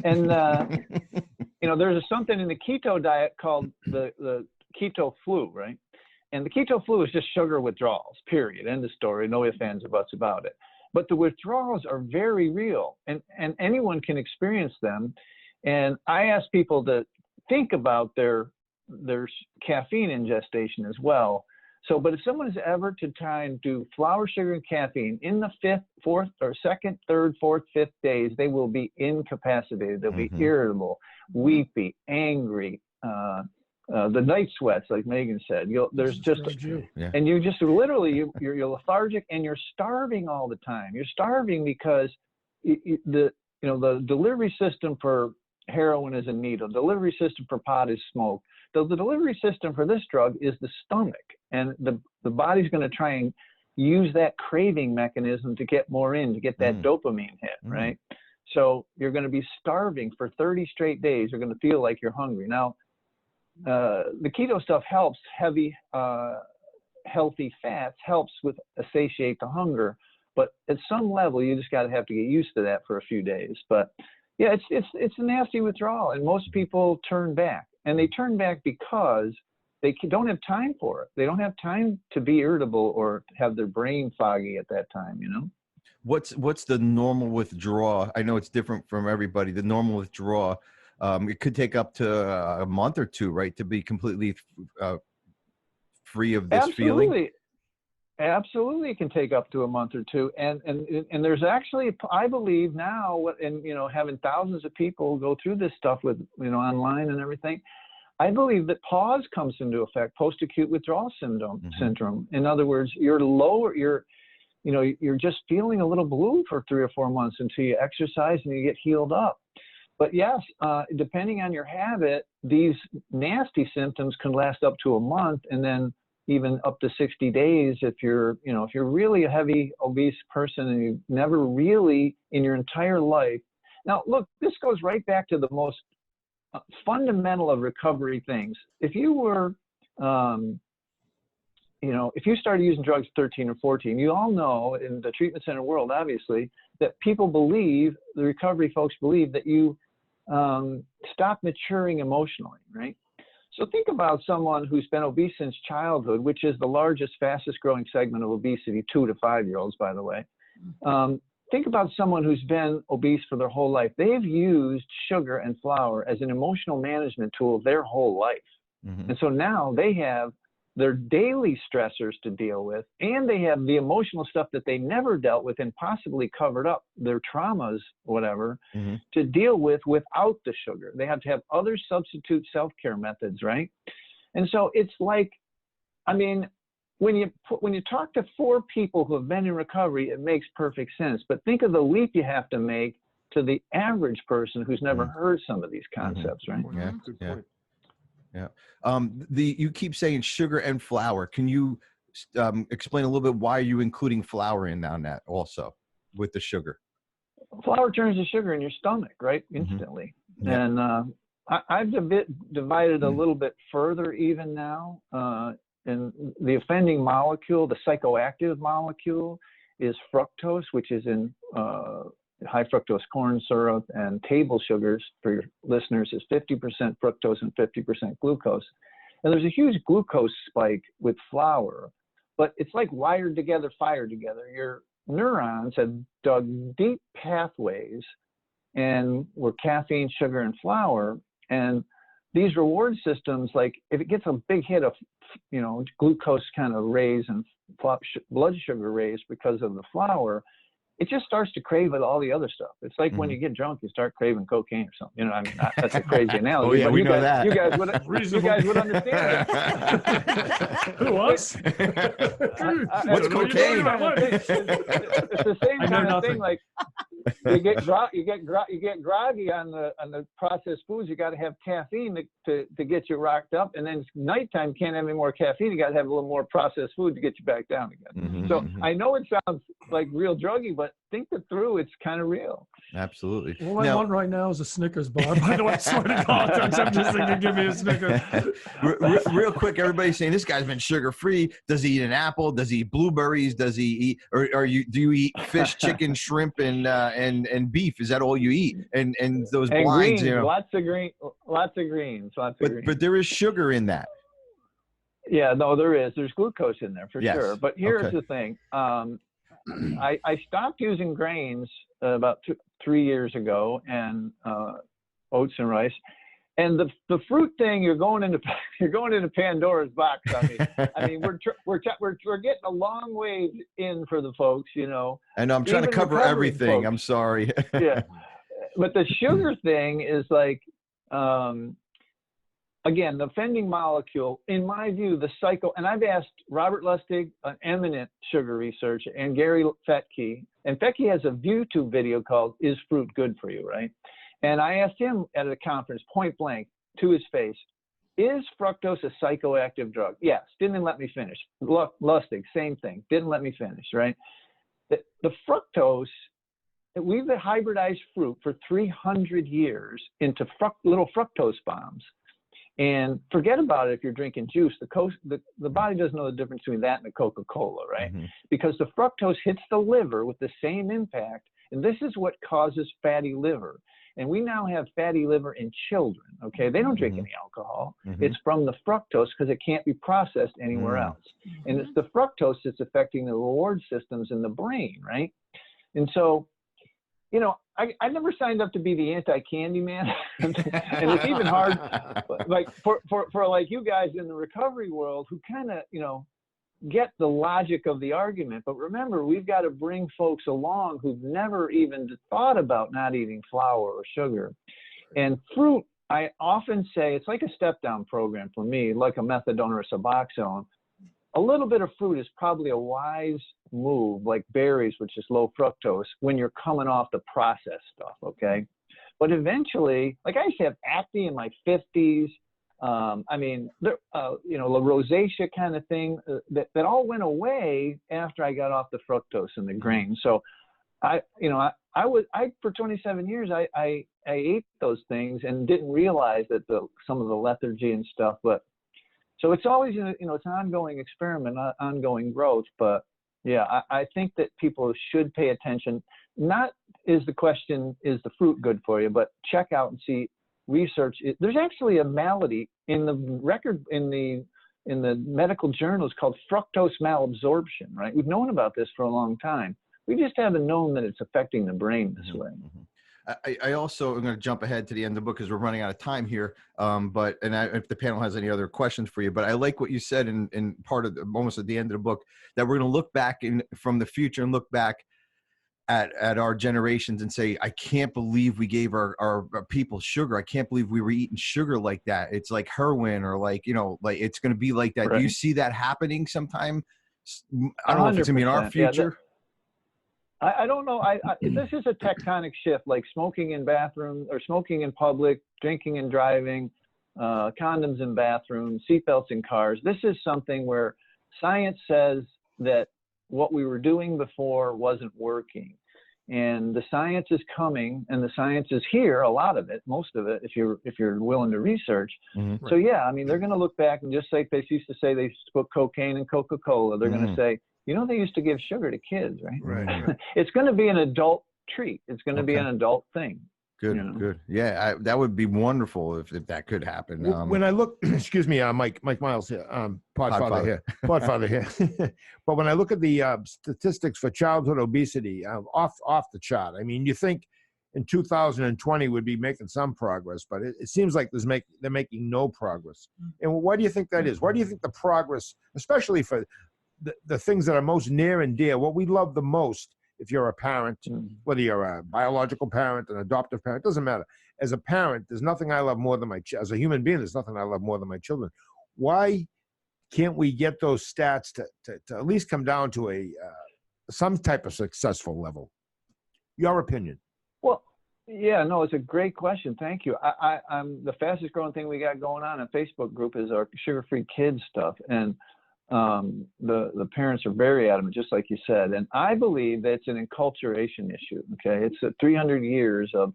And there's something in the keto diet called the keto flu, right? And the keto flu is just sugar withdrawals, period. End of story. No ifs, ands, or buts about it. But the withdrawals are very real, and anyone can experience them. And I ask people to think about their caffeine ingestion as well. So, but if someone is ever to try and do flour, sugar, and caffeine in the second, third, fourth, fifth days, they will be incapacitated. They'll be irritable, weepy, angry, the night sweats, like Megan said. And you just literally, you're lethargic and you're starving all the time. You're starving because the delivery system for heroin is a needle. Delivery system for pot is smoke. The delivery system for this drug is the stomach, and the body's going to try and use that craving mechanism to get more in, to get that dopamine hit, right? So you're going to be starving for 30 straight days. You're going to feel like you're hungry. Now, the keto stuff helps. Heavy, healthy fats helps with satiate the hunger, but at some level, you just have to get used to that for a few days. But yeah, it's a nasty withdrawal, and most people turn back. And they turn back because they don't have time for it. They don't have time to be irritable or have their brain foggy at that time, What's the normal withdrawal? I know it's different from everybody. The normal withdrawal, it could take up to a month or two, right, to be completely free of this feeling? Absolutely, it can take up to a month or two, and there's actually, I believe now, and having thousands of people go through this stuff with online and everything, I believe that pause comes into effect, post-acute withdrawal syndrome. In other words, you're just feeling a little blue for 3 or 4 months until you exercise and you get healed up. But yes, depending on your habit, these nasty symptoms can last up to a month, and then even up to 60 days if you're really a heavy obese person and you've never really in your entire life. Now, look, this goes right back to the most fundamental of recovery things. If you were, if you started using drugs at 13 or 14, you all know in the treatment center world, obviously, that people believe, the recovery folks believe that you stop maturing emotionally, right? So think about someone who's been obese since childhood, which is the largest, fastest growing segment of obesity, 2 to 5 year olds, by the way. Think about someone who's been obese for their whole life. They've used sugar and flour as an emotional management tool their whole life. And so now they have their daily stressors to deal with, and they have the emotional stuff that they never dealt with and possibly covered up, their traumas, whatever, to deal with without the sugar. They have to have other substitute self-care methods, right? And so it's like, I mean, when you talk to 4 people who have been in recovery, it makes perfect sense. But think of the leap you have to make to the average person who's never heard some of these concepts, right? Yeah, good point. Yeah. You keep saying sugar and flour. Can you explain a little bit why are you including flour in on that also with the sugar? Flour turns to sugar in your stomach, right? Instantly. And I've divided a little bit further even now. And the offending molecule, the psychoactive molecule, is fructose, which is in high fructose corn syrup, and table sugars, for your listeners, is 50% fructose and 50% glucose. And there's a huge glucose spike with flour, but it's like wired together, fired together. Your neurons have dug deep pathways and were caffeine, sugar, and flour. And these reward systems, like if it gets a big hit of, glucose kind of raise and blood sugar raise because of the flour, it just starts to crave all the other stuff. It's like when you get drunk, you start craving cocaine or something. I mean, that's a crazy analogy. Oh yeah, we know that. You guys would understand it. Who, us? What's cocaine? It's the same kind of thing. Like you get groggy on the processed foods. You got to have caffeine to get you rocked up, and then nighttime can't have any more caffeine. You got to have a little more processed food to get you back down again. So I know it sounds like real druggy, but think it through. It's kind of real. Absolutely. All I want right now is a Snickers bar. By the way, I swear to God, I'm just thinking, give me a Snickers. Real quick, everybody's saying this guy's been sugar free. Does he eat an apple? Does he eat blueberries? Does he eat, or do you eat fish, chicken, shrimp, and beef? Is that all you eat? And those And blinds, greens, you know. lots of greens. But there is sugar in that. Yeah, no, there is. There's glucose in there for Yes. sure. But here's Okay. the thing. I stopped using grains about 3 years ago, and oats and rice. And the fruit thing, you're going into Pandora's box. I mean, we're getting a long way in for the folks, you know. And I'm trying to Even cover recovering everything. folks. I'm sorry. Yeah, but the sugar thing is like, again, the offending molecule, in my view, the cycle, and I've asked Robert Lustig, an eminent sugar researcher, and Gary Fettke, and Fettke has a YouTube video called "Is Fruit Good for You?" Right? And I asked him at a conference, point blank, to his face, is fructose a psychoactive drug? Yes. Didn't let me finish. Lustig, same thing. Didn't let me finish, right? The fructose, we've hybridized fruit for 300 years into little fructose bombs. And forget about it if you're drinking juice. The body doesn't know the difference between that and a Coca-Cola, right? Mm-hmm. Because the fructose hits the liver with the same impact. And this is what causes fatty liver. And we now have fatty liver in children, okay? They don't drink any alcohol. Mm-hmm. It's from the fructose because it can't be processed anywhere else. And it's the fructose that's affecting the reward systems in the brain, right? And so, you know, I never signed up to be the anti-candy man. And it's even hard, like for like you guys in the recovery world who kind of, you know, get the logic of the argument. But remember, we've got to bring folks along who've never even thought about not eating flour or sugar. And fruit, I often say, it's like a step-down program for me, like a methadone or a Suboxone. A little bit of fruit is probably a wise move, like berries, which is low fructose, when you're coming off the processed stuff, okay? But eventually, like I used to have acne in my 50s. I mean, you know, the rosacea kind of thing that all went away after I got off the fructose and the grain. So I for 27 years, I ate those things and didn't realize that some of the lethargy and stuff, but so it's always, you know, it's an ongoing experiment, ongoing growth. But yeah, I think that people should pay attention. Not is the question, is the fruit good for you, but check out and see, research. There's actually a malady in the record, in the medical journals called fructose malabsorption, right? We've known about this for a long time. We just haven't known that it's affecting the brain this way. I also am going to jump ahead to the end of the book because we're running out of time here. If the panel has any other questions for you, but I like what you said in part of almost at the end of the book, that we're going to look back from the future and look back at our generations and say, I can't believe we gave our people sugar. I can't believe we were eating sugar like that. It's like heroin, or like, you know, like it's going to be like that. Right. Do you see that happening sometime? I don't know if it's going to be in our future. Yeah, I don't know. This is a tectonic shift, like smoking in bathrooms or smoking in public, drinking and driving, condoms in bathrooms, seatbelts in cars. This is something where science says that what we were doing before wasn't working. And the science is coming, and the science is here, a lot of it, most of it, if you're willing to research. Mm-hmm. So yeah, I mean, they're going to look back and just like they used to say they used to put cocaine in Coca-Cola, they're going to say, you know, they used to give sugar to kids, right? Right. It's going to be an adult treat. It's going to be an adult thing. Good, you know? Good. Yeah, that would be wonderful if that could happen. When I look, excuse me, Mike Miles here, Podfather here, Podfather here. But when I look at the statistics for childhood obesity, off the chart. I mean, you think in 2020 we'd be making some progress, but it seems like they're making no progress. And why do you think that is? Why do you think the progress, especially for the things that are most near and dear, what we love the most? If you're a parent, whether you're a biological parent, an adoptive parent, doesn't matter. As a parent, there's nothing I love more than as a human being, there's nothing I love more than my children. Why can't we get those stats to at least come down to some type of successful level? Your opinion. Well, yeah, no, it's a great question. Thank you. I'm the fastest growing thing we got going on in Facebook group is our sugar-free kids stuff. And the parents are very adamant, just like you said. And I believe that it's an enculturation issue. Okay, it's 300 years of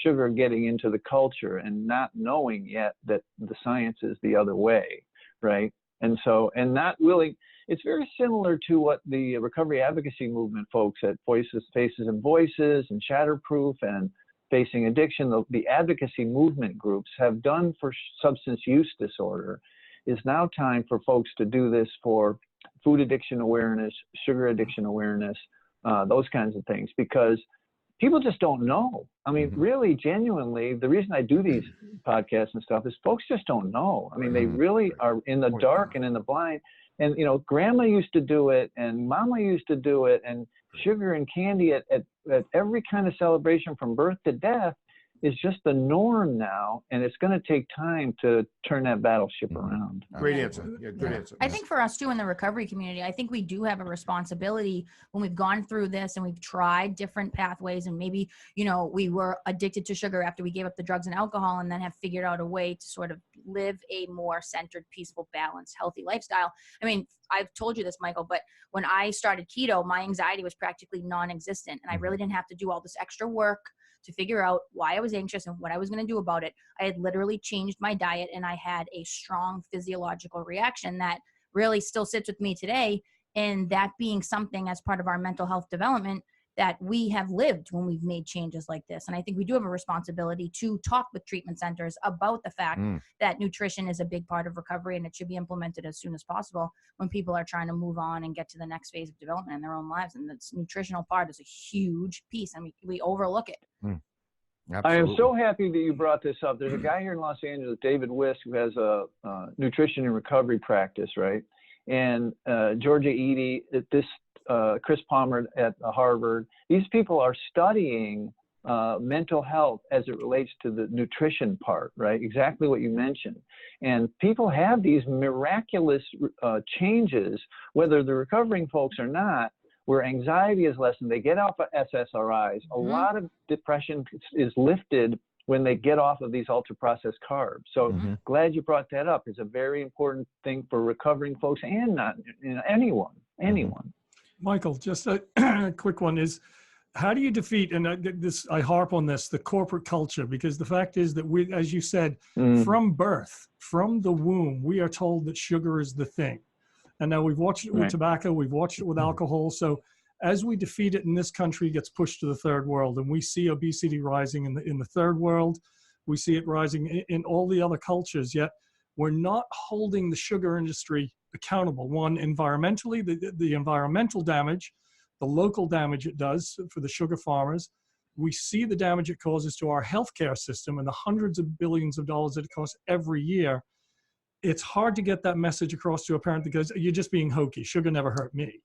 sugar getting into the culture and not knowing yet that the science is the other way, right? And so, and not willing. It's very similar to what the recovery advocacy movement folks at Faces and Voices and Shatterproof and Facing Addiction, the advocacy movement groups have done for substance use disorder. Is now time for folks to do this for food addiction awareness, sugar addiction awareness, those kinds of things, because people just don't know. I mean, really, genuinely, the reason I do these podcasts and stuff is folks just don't know. I mean, they really are in the dark and in the blind. And, you know, grandma used to do it and mama used to do it, and sugar and candy at every kind of celebration from birth to death is just the norm now, and it's going to take time to turn that battleship around. Great answer. Yeah, good answer. I think for us too in the recovery community, I think we do have a responsibility when we've gone through this and we've tried different pathways, and maybe, you know, we were addicted to sugar after we gave up the drugs and alcohol, and then have figured out a way to sort of live a more centered, peaceful, balanced, healthy lifestyle. I mean, I've told you this, Michael, but when I started keto, my anxiety was practically non-existent, and I really didn't have to do all this extra work to figure out why I was anxious and what I was going to do about it. I had literally changed my diet, and I had a strong physiological reaction that really still sits with me today. And that being something as part of our mental health development that we have lived when we've made changes like this. And I think we do have a responsibility to talk with treatment centers about the fact that nutrition is a big part of recovery, and it should be implemented as soon as possible when people are trying to move on and get to the next phase of development in their own lives. And this nutritional part is a huge piece, and we overlook it. I am so happy that you brought this up. There's a guy here in Los Angeles, David Wisk, who has a nutrition and recovery practice, right? And Georgia Eady, Chris Palmer at Harvard. These people are studying mental health as it relates to the nutrition part, right? Exactly what you mentioned. And people have these miraculous changes, whether they're recovering folks or not, where anxiety is lessened. They get off of SSRIs. A lot of depression is lifted when they get off of these ultra-processed carbs. So glad you brought that up. It's a very important thing for recovering folks and not, you know, anyone. Michael, just a quick one is, how do you defeat, and I harp on this, the corporate culture? Because the fact is that we, as you said, from birth, from the womb, we are told that sugar is the thing. And now we've watched it with tobacco, we've watched it with alcohol. So as we defeat it in this country, it gets pushed to the third world. And we see obesity rising in the third world. We see it rising in all the other cultures, yet we're not holding the sugar industry accountable. One, environmentally, the environmental damage, the local damage it does for the sugar farmers. We see the damage it causes to our healthcare system and the hundreds of billions of dollars that it costs every year. It's hard to get that message across to a parent because you're just being hokey. Sugar never hurt me.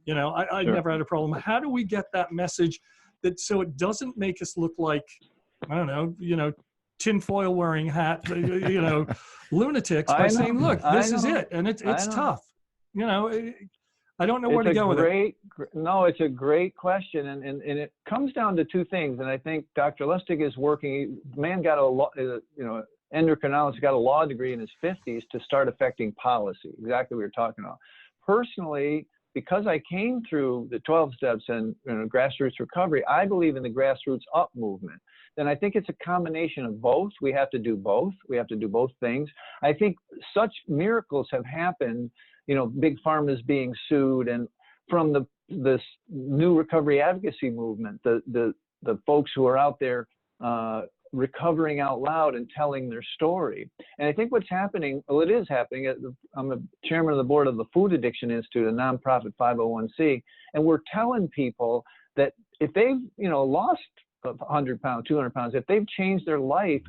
You know, I never had a problem. How do we get that message that so it doesn't make us look like, I don't know, you know, tinfoil wearing hat, you know, lunatics by saying, look, this is it. And it's tough. You know, I don't know where to go with it. No, it's a great question. And it comes down to two things. And I think Dr. Lustig is working, man got endocrinologist got a law degree in his 50s to start affecting policy. Exactly what you're talking about. Personally, because I came through the 12 steps and grassroots recovery, I believe in the grassroots up movement. Then I think it's a combination of both. We have to do both. We have to do both things. I think such miracles have happened, you know, big pharma is being sued, and from this new recovery advocacy movement, the folks who are out there recovering out loud and telling their story. And I think what's happening, well, it is happening. I'm a chairman of the board of the Food Addiction Institute, a nonprofit 501c, and we're telling people that if they've, you know, lost 100 pounds, 200 pounds, if they've changed their life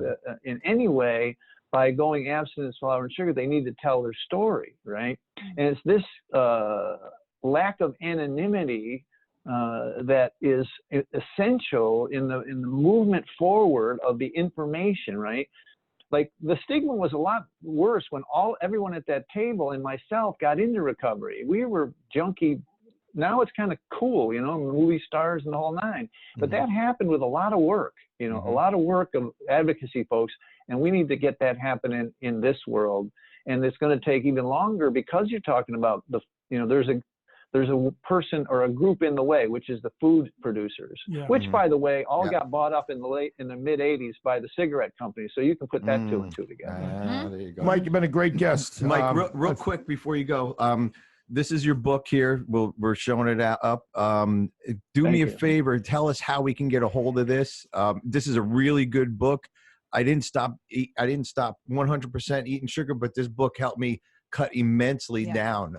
in any way by going abstinence, flour, and sugar, they need to tell their story, right? And it's this lack of anonymity that is essential in the movement forward of the information, right? Like the stigma was a lot worse when everyone at that table and myself got into recovery. We were junkie. Now it's kind of cool, you know, movie stars and the whole nine. But that happened with a lot of work, you know, a lot of work of advocacy folks, and we need to get that happening in this world. and it's going to take even longer because you're talking about there's a person or a group in the way, which is the food producers, which, by the way, all got bought up in the mid 80s by the cigarette companies. So you can put that two and two together. There you go. Mike, you've been a great guest. Mike, real quick before you go, this is your book here. We're showing it up. Do me a favor. Tell us how we can get a hold of this. This is a really good book. I didn't stop 100% eating sugar, but this book helped me cut immensely down,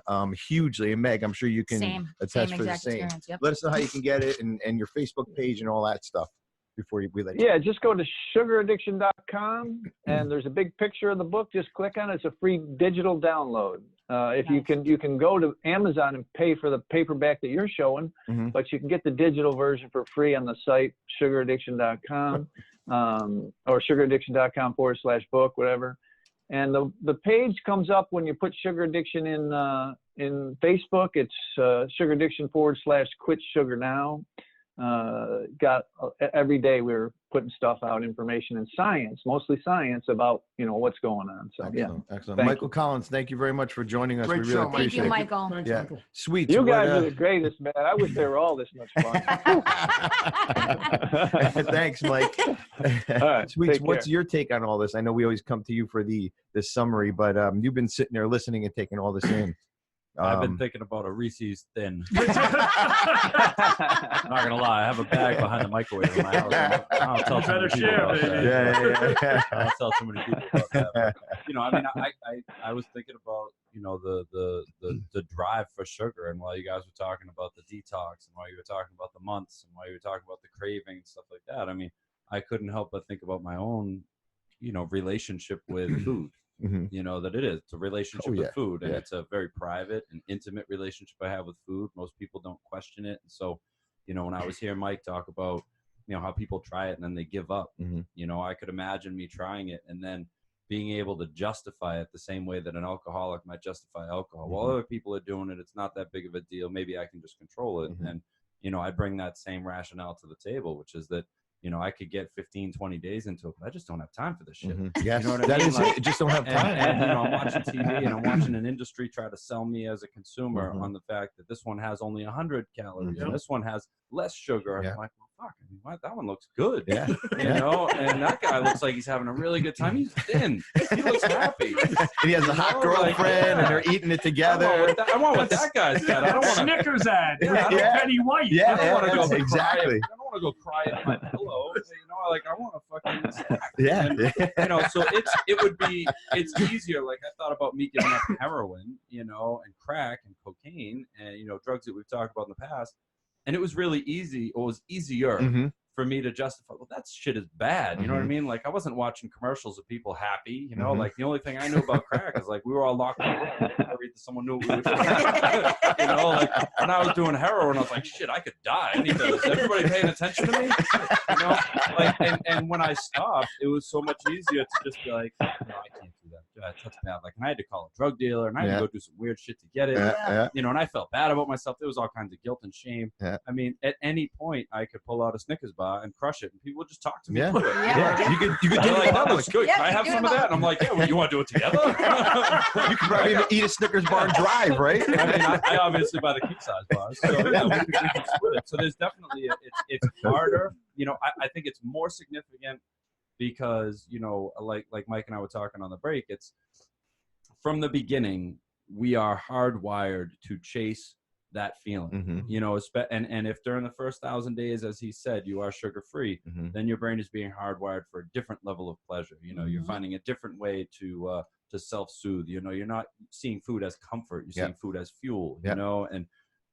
hugely. And Meg, I'm sure you can attest for the same. Yep. Let us know how you can get it and your Facebook page and all that stuff before we let you. Yeah, just go to sugaraddiction.com and there's a big picture of the book. Just click on it. It's a free digital download. If you can go to Amazon and pay for the paperback that you're showing, but you can get the digital version for free on the site sugaraddiction.com or sugaraddiction.com/book, whatever. And the page comes up when you put Sugar Addiction in Facebook. It's Sugar Addiction /Quit Sugar Now. Every day we're putting stuff out, information and science, mostly science about what's going on. So excellent. Michael Collins, thank you very much for joining us. Great we really show, appreciate Thank you, it. Michael. Thanks, Yeah, Michael. sweet. you guys are the greatest, man. I wish they were all this much fun. Thanks, Mike. right, Sweets, take what's care. your take on all this? I know we always come to you for the summary, but you've been sitting there listening and taking all this in. I've been thinking about a Reese's Thin. I'm not gonna lie, I have a bag behind the microwave in my house. I'll tell You better too many people share, about baby. that. Yeah. I'll tell too many people about that. But, I mean, I was thinking about the drive for sugar, and while you guys were talking about the detox, and while you were talking about the months, and while you were talking about the craving and stuff like that, I mean, I couldn't help but think about my own, relationship with food. That it is. It's a relationship with food, and it's a very private and intimate relationship I have with food. Most people don't question it. And so, when I was hearing Mike talk about, how people try it and then they give up, I could imagine me trying it and then being able to justify it the same way that an alcoholic might justify alcohol. While other people are doing it, it's not that big of a deal. Maybe I can just control it. And, I bring that same rationale to the table, which is that, I could get 15, 20 days into it, but I just don't have time for this shit. Yes, You know what I that mean? is it. Just don't have time. And I'm watching TV and I'm watching an industry try to sell me as a consumer on the fact that this one has only 100 calories and this one has less sugar. I'm like, well, fuck, I mean, that one looks good. And that guy looks like he's having a really good time. He's thin. He looks happy. And he has a hot girlfriend, and they're eating it together. I want what that guy's got. I don't want to. Snickers ad. Yeah. Penny White. I don't want to go exactly. I don't want to go cry at my pillow. I want to fucking snack. So it's easier. Like I thought about me giving up heroin, and crack and cocaine and drugs that we've talked about in the past, and it was really easy. It was easier for me to justify. Well, that shit is bad. You know what I mean? Like I wasn't watching commercials of people happy. Like the only thing I knew about crack is like we were all locked in a room. Worried that someone knew what we were doing. Like when I was doing heroin, I was like, shit, I could die. Is everybody paying attention to me? And when I stopped, it was so much easier to just be like, no, I can't do that. That's bad. Like, and I had to call a drug dealer, and I had to go do some weird shit to get it. And I felt bad about myself. There was all kinds of guilt and shame. I mean, at any point, I could pull out a Snickers bar and crush it, and people would just talk to me through it. You could do like, that looks good. Yeah, Can I have some of that? And I'm like, yeah, well, you want to do it together? You could probably even eat a Snickers bar and drive, right? I mean, I obviously buy the cute size bars, so yeah, we can split it. So there's definitely it's harder. I think it's more significant because like Mike and I were talking on the break. It's from the beginning we are hardwired to chase that feeling, and if during the first 1,000 days, as he said, you are sugar free, then your brain is being hardwired for a different level of pleasure. You're finding a different way to self-soothe. You're not seeing food as comfort. You're seeing food as fuel. And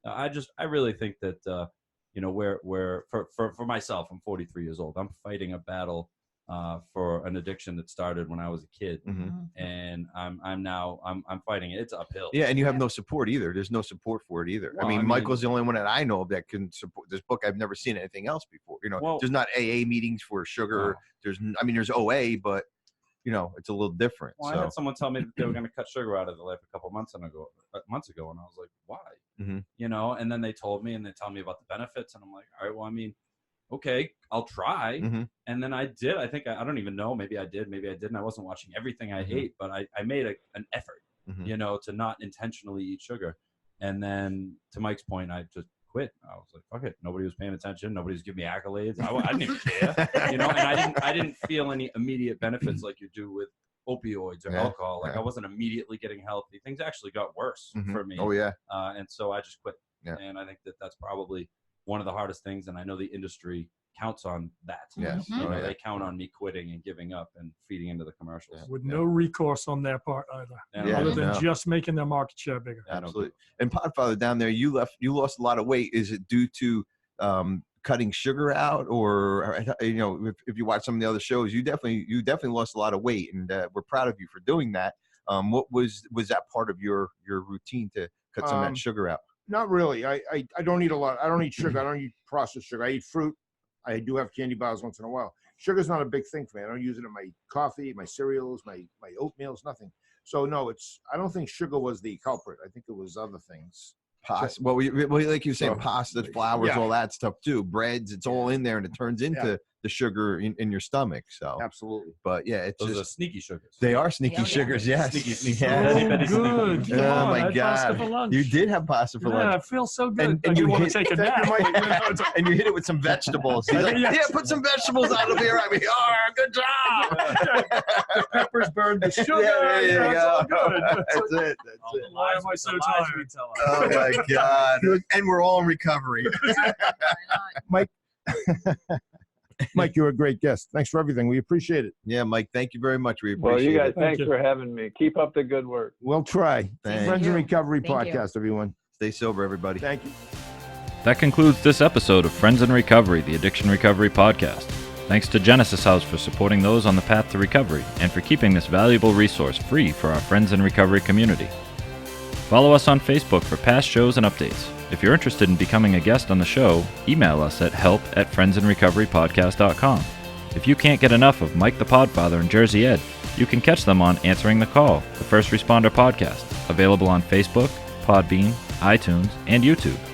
I really think that where for myself, I'm 43 years old. I'm fighting a battle for an addiction that started when I was a kid, and I'm fighting it. It's uphill. Yeah, and you have no support either. There's no support for it either. Well, I mean, Michael's the only one that I know of that can support this book. I've never seen anything else before. There's not AA meetings for sugar. There's OA, but it's a little different. Well, I had someone tell me that they were going to cut sugar out of their life a couple months ago, and I was like, why? And then they told me, and they tell me about the benefits, and I'm like, all right, well, I mean, okay, I'll try. Mm-hmm. And then I did. I think I don't even know. Maybe I did. Maybe I didn't. I wasn't watching everything I ate, but I made an effort, you know, to not intentionally eat sugar. And then to Mike's point, I just quit. I was like, fuck it. Nobody was paying attention. Nobody was giving me accolades. I didn't even care, you know. And I didn't feel any immediate benefits like you do with opioids or alcohol. Like I wasn't immediately getting healthy. Things actually got worse for me. Oh yeah. And so I just quit. Yeah. And I think that's probably one of the hardest things. And I know the industry counts on that. Yes. You know, they count on me quitting and giving up and feeding into the commercials. With no recourse on their part either, other than just making their market share bigger. Absolutely. And Podfather, down there, you lost a lot of weight. Is it due to cutting sugar out, or you know, if you watch some of the other shows, you definitely lost a lot of weight, and we're proud of you for doing that. What was that part of your routine to cut some of that sugar out? Not really. I don't eat a lot. I don't eat sugar. I don't eat processed sugar. I eat fruit. I do have candy bars once in a while. Sugar's not a big thing for me. I don't use it in my coffee, my cereals, my oatmeals, nothing. So no, I don't think sugar was the culprit. I think it was other things. Pasta. Well, like you were saying, pasta, flours, all that stuff too. Breads, it's all in there, and it turns into the sugar in your stomach. So absolutely. But yeah, it's Those just are sneaky sugars. They are sneaky sugars. Yes. Sneaky. Oh, good. Oh my I had pasta for God! lunch. You did have pasta for lunch. Yeah, it feels so good. And you you want hit- to take a nap. And you hit it with some vegetables. He's like, yeah, put some vegetables on. It'll be all right. Oh, good job. The peppers burned the sugar. Yeah, there you It's all go. good. That's it. Why am I so tired? Oh my God! And we're all in recovery. Mike, you're a great guest. Thanks for everything. We appreciate it. Yeah, Mike. Thank you very much. We appreciate Well, you guys, it. thanks for having me. Keep up the good work. We'll try. Thank Friends in Recovery Thank you. podcast, everyone. Stay sober, everybody. Thank you. That concludes this episode of Friends in Recovery, the Addiction Recovery Podcast. Thanks to Genesis House for supporting those on the path to recovery and for keeping this valuable resource free for our Friends in Recovery community. Follow us on Facebook for past shows and updates. If you're interested in becoming a guest on the show, email us at help@friendsinrecoverypodcast.com. If you can't get enough of Mike the Podfather and Jersey Ed, you can catch them on Answering the Call, the First Responder podcast, available on Facebook, Podbean, iTunes, and YouTube.